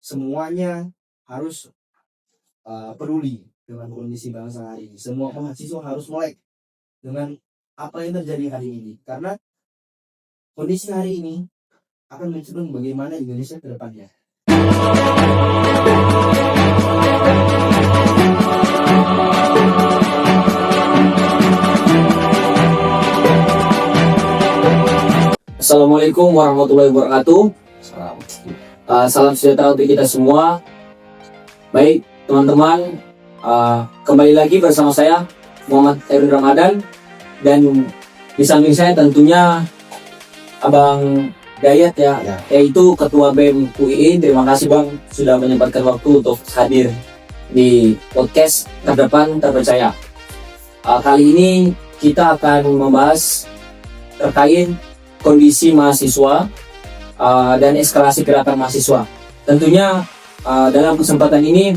semuanya harus peduli dengan kondisi bangsa hari ini. Semua mahasiswa harus melek dengan apa yang terjadi hari ini, karena kondisi hari ini akan menentukan bagaimana Indonesia ke depannya. Assalamualaikum warahmatullahi wabarakatuh. Salam sejahtera untuk kita semua. Baik teman-teman, kembali lagi bersama saya Muhammad Erwin Ramadan, dan di samping saya tentunya Abang Dayat yaitu Ketua BEM UII. Terima kasih Bang sudah menyempatkan waktu untuk hadir di podcast Terdepan Terpercaya. Kali ini kita akan membahas terkait kondisi mahasiswa dan eskalasi gerakan mahasiswa. Tentunya dalam kesempatan ini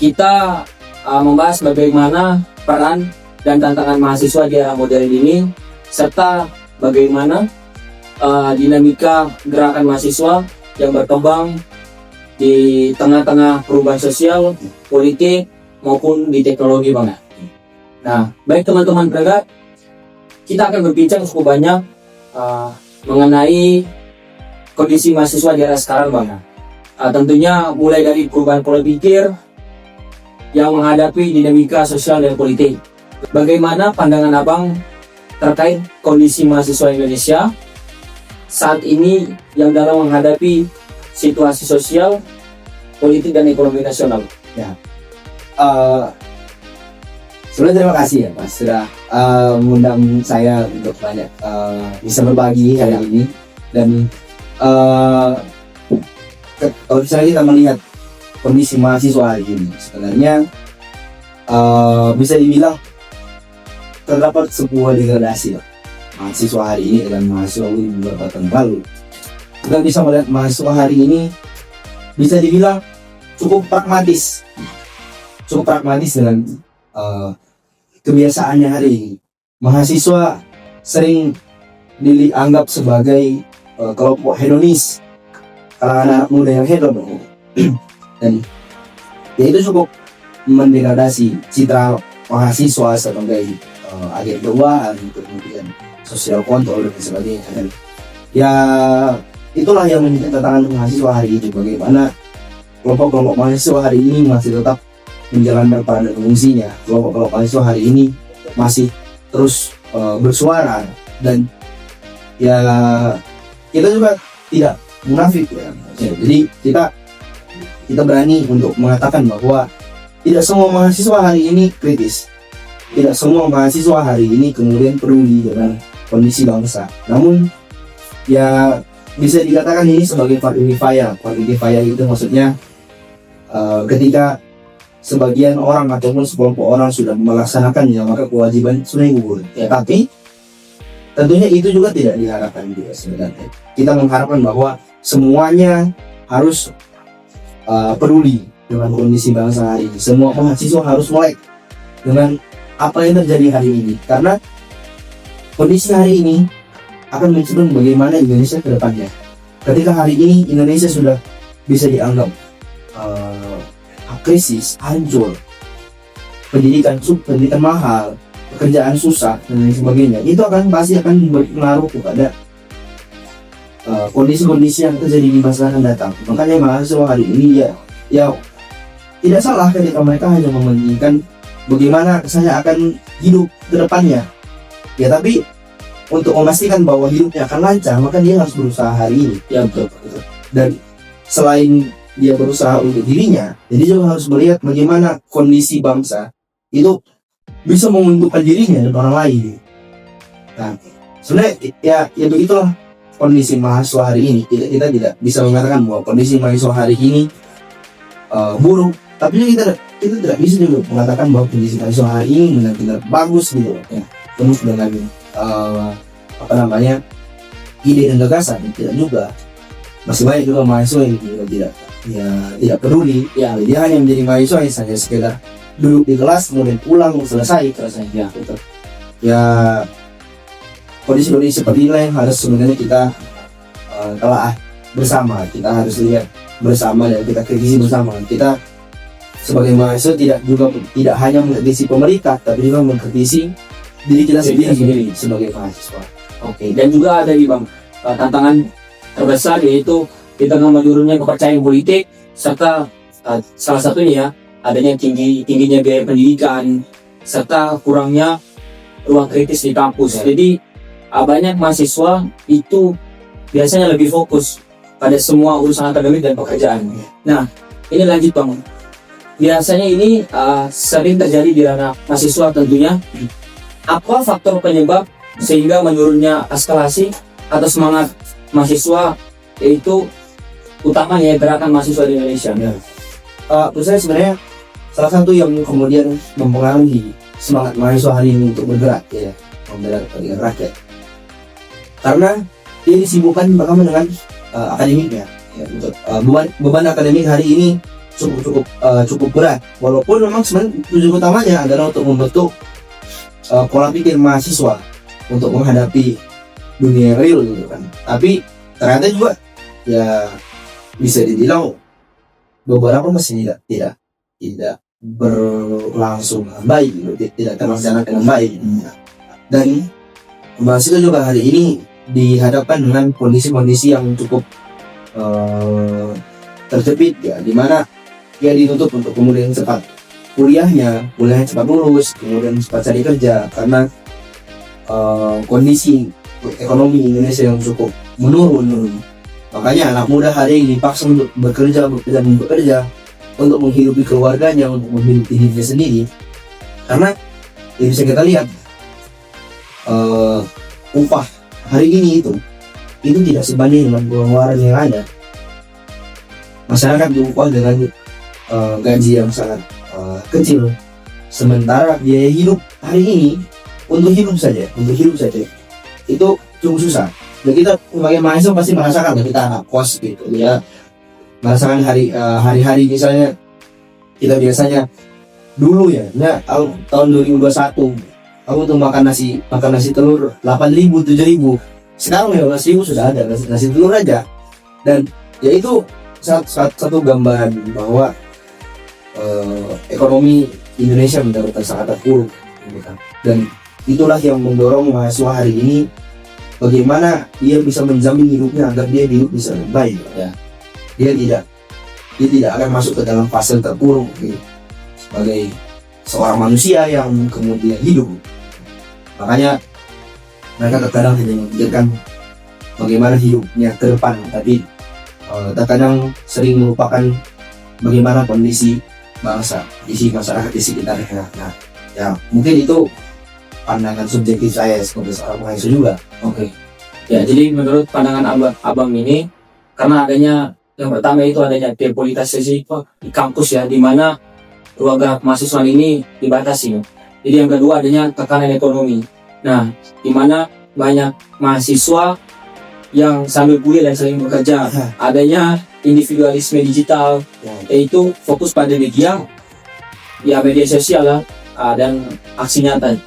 kita membahas bagaimana peran dan tantangan mahasiswa di era modern ini, serta bagaimana dinamika gerakan mahasiswa yang berkembang di tengah-tengah perubahan sosial, politik, maupun di teknologi Bang. Nah, baik teman-teman pendengar, kita akan berbincang cukup banyak mengenai kondisi mahasiswa di era sekarang Bang. Tentunya mulai dari perubahan pola pikir yang menghadapi dinamika sosial dan politik. Bagaimana pandangan Abang terkait kondisi mahasiswa Indonesia saat ini yang dalam menghadapi situasi sosial, politik, dan ekonomi nasional? Ya. Sebelumnya terima kasih ya Mas sudah mengundang saya untuk banyak bisa berbagi hari ini. Dan kalau misalnya kita melihat kondisi mahasiswa hari ini, sebenarnya bisa dibilang terdapat sebuah degradasi mahasiswa hari ini dengan mahasiswa beberapa tahun lalu. Kita bisa melihat mahasiswa hari ini bisa dibilang cukup pragmatis dengan kebiasaannya hari ini. Mahasiswa sering dianggap sebagai kelompok hedonis, kalangan anak muda yang hedon, dan ya itu cukup mendegradasi citra mahasiswa sebagai agen keuangan, kemudian sosial kontrol dan sebagainya. Dan ya itulah yang menjadi tantangan mahasiswa hari ini, bagaimana kelompok-kelompok mahasiswa hari ini masih tetap menjalankan peran fungsinya. Kelompok-kelompok mahasiswa hari ini masih terus bersuara, dan ya kita juga tidak munafik ya. Jadi kita berani untuk mengatakan bahwa tidak semua mahasiswa hari ini kritis, tidak semua mahasiswa hari ini kemudian peduli dengan kondisi bangsa. Namun ya bisa dikatakan ini sebagai fardhu kifayah itu maksudnya ketika sebagian orang ataupun sekelompok orang sudah melaksanakannya, maka kewajiban sudah gugur. Ya, tapi tentunya itu juga tidak diharapkan juga sebenarnya. Kita mengharapkan bahwa semuanya harus peduli dengan kondisi bangsa hari ini. Semua mahasiswa harus melek dengan apa yang terjadi hari ini, karena kondisi hari ini akan menentukan bagaimana Indonesia ke depannya. Ketika hari ini Indonesia sudah bisa dianggap krisis, hancur, pendidikan mahal, pekerjaan susah dan lain sebagainya, itu pasti akan berpengaruh kepada kondisi-kondisi yang terjadi di masa akan datang. Makanya mahasiswa hari ini ya tidak salah ketika mereka hanya mementingkan bagaimana saya akan hidup ke depannya. Ya, tapi untuk memastikan bahwa hidupnya akan lancar, maka dia harus berusaha hari ini. Ya, betul. Dan selain dia berusaha untuk dirinya, jadi juga harus melihat bagaimana kondisi bangsa itu bisa menguntungkan dirinya dan orang lain. Nah, sebenarnya ya begitulah kondisi mahasiswa hari ini. Kita tidak bisa mengatakan bahwa kondisi mahasiswa hari ini buruk, tapi kita tidak bisa juga mengatakan bahwa kondisi mahasiswa hari ini benar-benar bagus gitu ya, penuh dengan ide dan gagasan. Tidak juga, masih banyak juga mahasiswa yang tidak peduli. Ya, dia hanya menjadi mahasiswa yang hanya sekedar duduk di kelas kemudian pulang selesai. Ya, betul. Ya, kondisi-kondisi seperti inilah yang harus sebenarnya kita telah bersama, kita harus lihat bersama dan kita kritisi bersama. Kita sebagai mahasiswa tidak hanya mengkritisi pemerintah, tapi juga mengkritisi diri kita sendiri sebagai mahasiswa. Oke, dan juga ada nih Bang, tantangan terbesar yaitu di tengah menurunnya kepercayaan politik serta salah satunya ya adanya tingginya biaya pendidikan serta kurangnya ruang kritis di kampus. Jadi banyak mahasiswa itu biasanya lebih fokus pada semua urusan akademik dan pekerjaan. Nah, ini lanjut Bang. Biasanya ini sering terjadi di ranah mahasiswa tentunya. Apa faktor penyebab sehingga menurunnya eskalasi atau semangat mahasiswa, yaitu utamanya gerakan mahasiswa di Indonesia? Menurut saya sebenarnya salah satu yang kemudian mempengaruhi semangat mahasiswa hari ini untuk bergerak ya, membela kepentingan rakyat, karena dia disibukkan bagaimana dengan akademiknya ya, untuk beban akademik hari ini cukup berat, walaupun memang sebenarnya tujuan utamanya adalah untuk membentuk pola pikir mahasiswa untuk menghadapi dunia yang real gitu kan. Tapi ternyata juga ya bisa dibilang beberapa masih tidak berlangsung dengan baik gitu, tidak terlaksana dengan baik. Dan mahasiswa juga hari ini dihadapkan dengan kondisi-kondisi yang cukup terjepit ya, dimana dia dituntut untuk kemudian cepat kuliahnya cepat lulus, kemudian cepat cari kerja karena kondisi ekonomi Indonesia yang cukup menurun. Makanya anak muda hari ini dipaksa untuk bekerja untuk menghidupi keluarganya, untuk menghidupi dirinya sendiri, karena ya bisa kita lihat upah hari ini itu tidak sebanding dengan pengeluaran yang ada. Masyarakat diupah dengan gaji yang sangat kecil, sementara biaya hidup hari ini untuk hidup saja itu cukup susah. Dan kita sebagai mahasiswa pasti merasakan, kita anak kos gitu ya, merasakan hari-hari misalnya kita biasanya dulu ya tahun 2021 aku tuh makan nasi telur 8.000 7.000, sekarang 15.000 sudah ada nasi telur aja. Dan ya itu satu gambaran bahwa ekonomi Indonesia mendapat sangat terpuruk gitu. Dan itulah yang mendorong mahasiswa hari ini bagaimana dia bisa menjamin hidupnya agar dia hidup bisa lebih baik ya. Dia tidak akan masuk ke dalam fase terpuruk gitu, sebagai seorang manusia yang kemudian hidup. Makanya mereka terkadang hanya memikirkan bagaimana hidupnya ke depan, tapi terkadang sering melupakan bagaimana kondisi bangsa, isi masyarakat di sekitarnya. Nah, ya mungkin itu pandangan subjektif saya sebagai seorang mahasiswa juga. Oke. Ya, jadi menurut pandangan abang ini, karena adanya yang pertama itu adanya depolitisasi di kampus ya, di mana ruang gerak mahasiswa ini dibatasi. Jadi yang kedua adanya tekanan ekonomi. Nah, di mana banyak mahasiswa yang sambil kuliah dan saling bekerja, adanya individualisme digital, yaitu fokus pada media sosial lah, dan aksi nyata.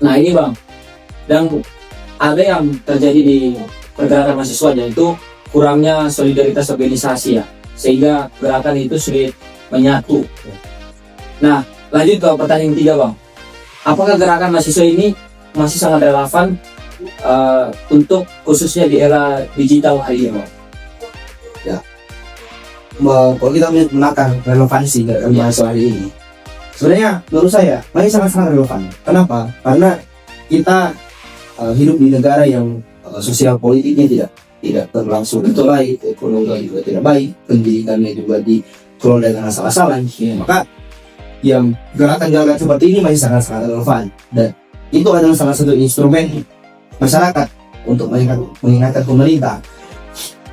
Nah ini Bang, dan ada yang terjadi di pergerakan mahasiswa, yaitu kurangnya solidaritas organisasi ya, sehingga gerakan itu sulit menyatu. Nah lanjut ke pertanyaan ketiga Bang, apakah gerakan mahasiswa ini masih sangat relevan untuk khususnya di era digital hari ini Bang? Ya, kalau kita menakar relevansi gerakan mahasiswa hari ini, sebenarnya menurut saya masih sangat relevan. Kenapa? Karena kita hidup di negara yang sosial politiknya tidak berlangsung itu baik, ekonomi juga tidak baik, pendidikannya juga dikelola dengan asal-asalan. Maka yang gerakan-gerakan seperti ini masih sangat relevan, dan itu adalah salah satu instrumen masyarakat untuk mengingatkan pemerintah.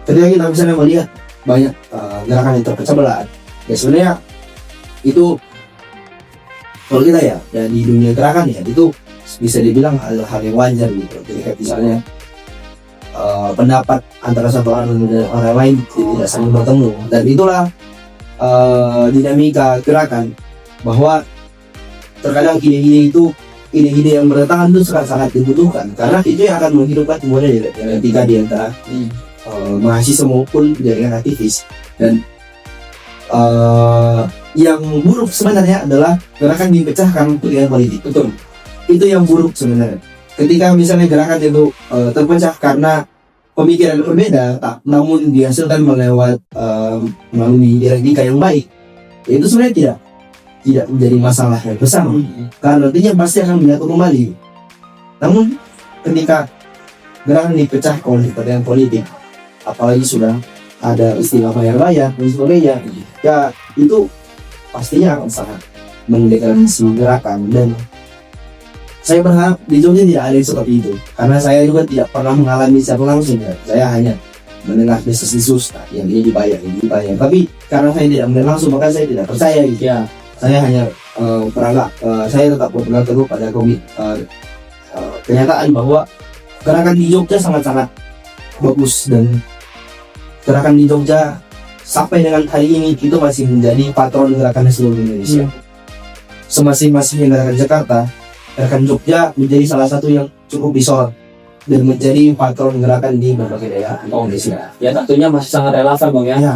Ketika kita misalnya melihat banyak gerakan yang terpecah belah, ya sebenarnya itu kalau kita ya di dunia gerakan ya itu bisa dibilang hal yang wajar gitu. Ketika misalnya pendapat antara satu orang dan orang lain tidak saling bertemu, dan itulah dinamika gerakan, bahwa terkadang ide-ide yang bertahan itu sangat dibutuhkan, karena itu yang akan menghidupkan kemudian ketika di antara mahasiswa maupun jaringan aktivis. Dan yang buruk sebenarnya adalah gerakan dipecahkan untuk kepentingan politik. Betul. Itu yang buruk sebenarnya. Ketika misalnya gerakan itu terpecah karena pemikiran berbeda, namun dihasilkan melalui dinamika yang baik, itu sebenarnya tidak menjadi masalah yang besar, karena nantinya pasti akan menyatu kembali. Namun ketika gerakan dipecah oleh kepentingan politik, apalagi sudah ada istilah bayar-bayar dan sebagainya, ya itu pastinya akan sangat mendegradasi gerakan. Dan saya berharap di Jogja tidak ada yang seperti itu, karena saya juga tidak pernah mengalami secara langsung ya. Saya hanya mendengar desas-desus yang ini dibayar. Tapi karena saya tidak mendengar langsung, maka saya tidak percaya gitu. Ya. Saya hanya saya tetap berpegang teguh pada kenyataan bahwa gerakan di Jogja sangat-sangat bagus, dan gerakan di Jogja sampai dengan hari ini itu masih menjadi patron gerakan di seluruh Indonesia. Semasing-masing gerakan Jakarta, gerakan Jogja menjadi salah satu yang cukup disorot dan menjadi patron gerakan di berbagai daerah Indonesia. Ya tentunya masih sangat relevan Bang ya. Ya.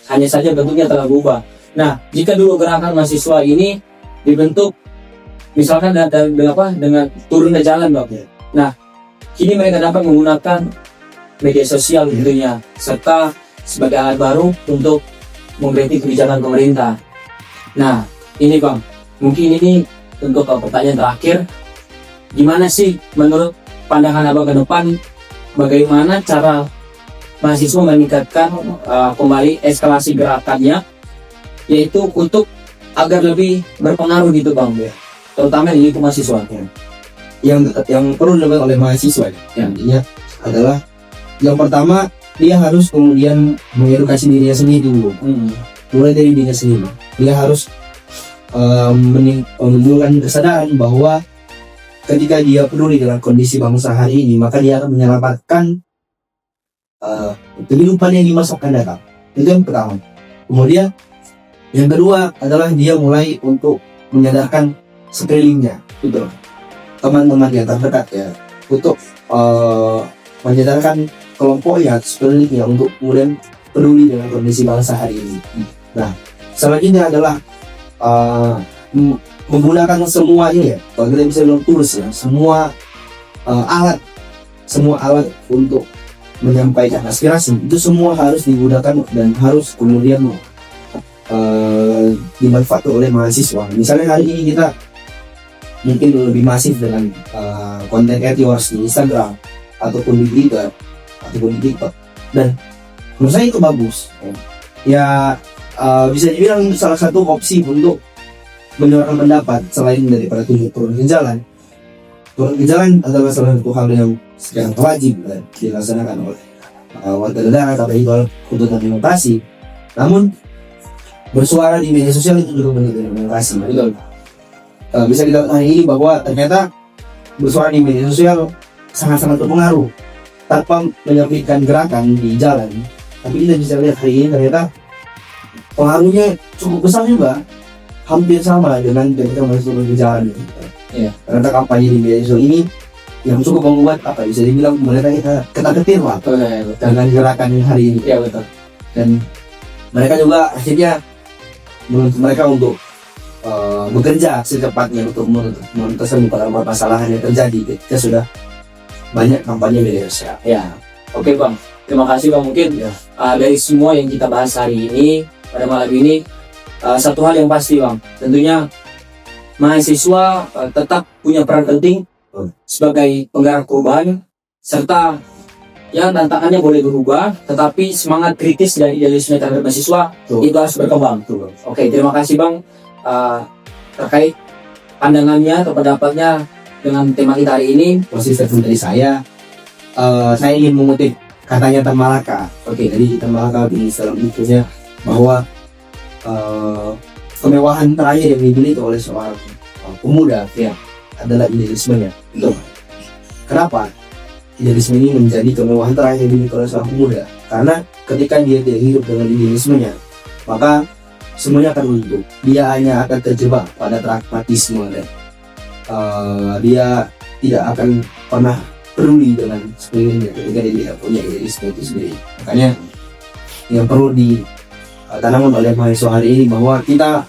Hanya saja bentuknya telah berubah. Nah, jika dulu gerakan mahasiswa ini dibentuk misalkan dengan turun ke jalan Bang. Nah, kini mereka dapat menggunakan media sosial tentunya, serta sebagai alat baru untuk mengkritik kebijakan pemerintah. Nah, ini Bang, mungkin ini untuk pertanyaan terakhir, gimana sih menurut pandangan Abang ke depan, bagaimana cara mahasiswa meningkatkan kembali eskalasi gerakannya, yaitu untuk agar lebih berpengaruh gitu Bang, terutama di lingkup mahasiswa. Yang perlu dilakukan oleh mahasiswa intinya adalah yang pertama, dia harus kemudian mengedukasi dirinya sendiri dulu. Mulai dari dirinya sendiri, dia harus menimbulkan kesadaran bahwa ketika dia peduli dengan kondisi bangsa hari ini, maka dia akan menyelamatkan kehidupan yang di masa akan datang. Itu yang pertama. Kemudian yang kedua adalah dia mulai untuk menyadarkan sekelilingnya, gitu, teman-teman yang terdekat ya, untuk menyadarkan kelompoknya, sekelilingnya, untuk kemudian peduli dengan kondisi bangsa hari ini. Nah, selanjutnya adalah menggunakan semuanya ya, kalau kita bisa bilang tools ya, semua alat untuk menyampaikan aspirasi itu semua harus digunakan dan harus kemudian dimanfaatkan oleh mahasiswa. Misalnya hari ini kita mungkin lebih masif dengan konten AdWords di Instagram ataupun di Twitter ataupun di TikTok, dan menurut saya itu bagus ya. Bisa dibilang itu salah satu opsi untuk menyuarakan pendapat selain daripada turun ke jalan. Turun ke jalan adalah salah satu hal yang sekarang wajib dilaksanakan oleh warga negara atau tuntutan demokrasi. Namun bersuara di media sosial itu juga bentuk demokrasi. Bisa kita lihat hari ini bahwa ternyata bersuara di media sosial sangat-sangat berpengaruh tanpa menyampaikan gerakan di jalan. Tapi kita bisa lihat hari ini ternyata pengaruhnya cukup besar juga, hampir sama dengan ketika masuk ke jalan. Karena kampanye di media sosial ini yang cukup membuat bisa dibilang mereka ketar-ketir lah dengan gerakan hari ini. Betul. Dan mereka juga akhirnya menuntut mereka untuk bekerja secepatnya untuk menuntaskan beberapa permasalahan yang terjadi ketika sudah banyak kampanye media sosial. Oke Bang, terima kasih Bang. Mungkin dari semua yang kita bahas hari ini pada malam ini, satu hal yang pasti Bang, tentunya mahasiswa tetap punya peran penting sebagai penggerak perubahan, serta yang tantangannya boleh berubah, tetapi semangat kritis dan idealisme terhadap mahasiswa itu harus berkembang. Oke, terima kasih Bang terkait pandangannya atau pendapatnya dengan tema kita hari ini. Posisi dari saya ingin mengutip katanya Tan Malaka. Jadi Tan Malaka di dalam bukunya bahwa kemewahan terakhir yang dimiliki oleh seorang pemuda adalah idealismenya. Kenapa idealisme ini menjadi kemewahan terakhir yang dimiliki oleh seorang pemuda? Karena ketika dia tidak hidup dengan idealismenya, maka semuanya akan runtuh. Dia hanya akan terjebak pada pragmatisme dan dia tidak akan pernah peduli dengan sekelilingnya ketika dia tidak punya idealisme itu sendiri. Makanya yang perlu ditanamkan oleh mahasiswa hari ini bahwa kita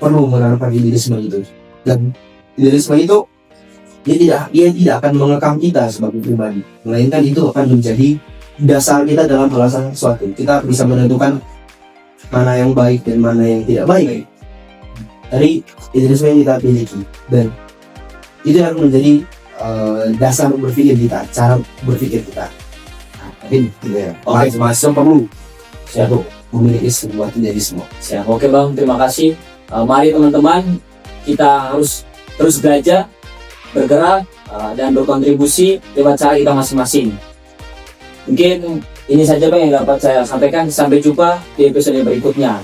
perlu menanamkan idealisme itu, dan idealisme itu dia tidak akan mengekang kita sebagai pribadi, melainkan itu akan menjadi dasar kita dalam melaksanakan sesuatu. Kita bisa menentukan mana yang baik dan mana yang tidak baik dari idealisme yang kita miliki, dan itu akan menjadi dasar berpikir kita, cara berpikir kita. Mungkin gitu ya. Oke. Mahasiswa perlu Siap. untuk memiliki sebuah idealisme. Siap. Oke Bang, terima kasih. Mari teman-teman, kita harus terus belajar, bergerak, dan berkontribusi lewat cara kita masing-masing. Mungkin ini saja Bang yang dapat saya sampaikan. Sampai jumpa di episode berikutnya.